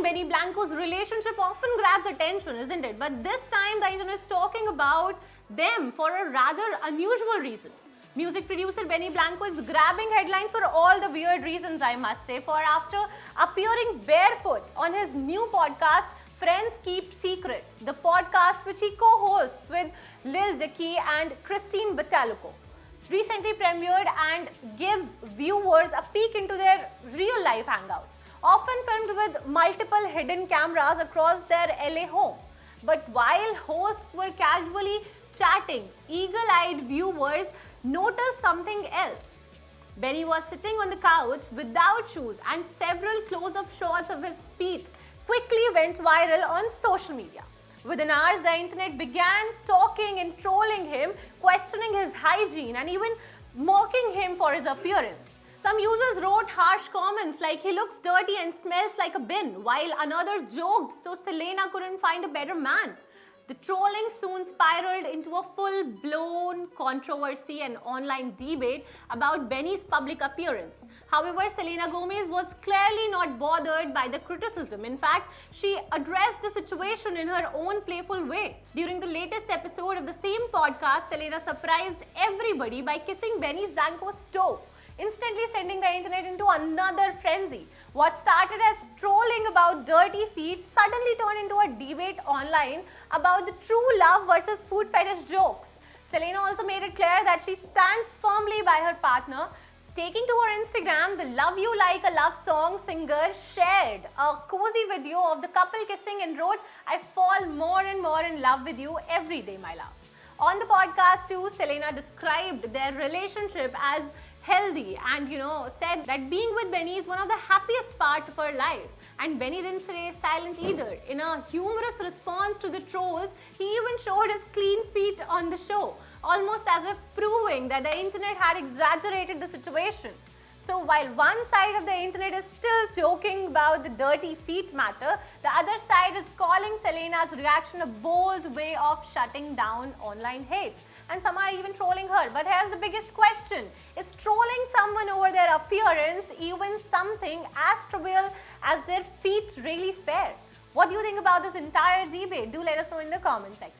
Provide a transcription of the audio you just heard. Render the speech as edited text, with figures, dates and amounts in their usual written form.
Benny Blanco's relationship often grabs attention, isn't it? But this time the internet is talking about them for a rather unusual reason. Music producer Benny Blanco is grabbing headlines for all the weird reasons, I must say. For after appearing barefoot on his new podcast, Friends Keep Secrets, the podcast which he co-hosts with Lil Dicky and Christine Battaluco, recently premiered and gives viewers a peek into their real-life hangouts, often filmed with multiple hidden cameras across their LA home. But while hosts were casually chatting, eagle-eyed viewers noticed something else. Benny was sitting on the couch without shoes, and several close-up shots of his feet quickly went viral on social media. Within hours, the internet began talking and trolling him, questioning his hygiene and even mocking him for his appearance. Some users wrote harsh comments like he looks dirty and smells like a bin, while another joked so Selena couldn't find a better man. The trolling soon spiraled into a full-blown controversy and online debate about Benny's public appearance. However, Selena Gomez was clearly not bothered by the criticism. In fact, she addressed the situation in her own playful way. During the latest episode of the same podcast, Selena surprised everybody by kissing Benny Blanco's toe, instantly sending the internet into another frenzy. What started as trolling about dirty feet suddenly turned into a debate online about the true love versus food fetish jokes. Selena also made it clear that she stands firmly by her partner. Taking to her Instagram, the Love You Like a Love Song singer shared a cozy video of the couple kissing and wrote, "I fall more and more in love with you every day, my love." On the podcast too, Selena described their relationship as healthy and said that being with Benny is one of the happiest parts of her life. And Benny didn't stay silent either. In a humorous response to the trolls, he even showed his clean feet on the show, almost as if proving that the internet had exaggerated the situation. So while one side of the internet is still joking about the dirty feet matter, the other side is calling Selena's reaction a bold way of shutting down online hate. And some are even trolling her. But here's the biggest question. Is trolling someone over their appearance, even something as trivial as their feet, really fair? What do you think about this entire debate? Do let us know in the comment section.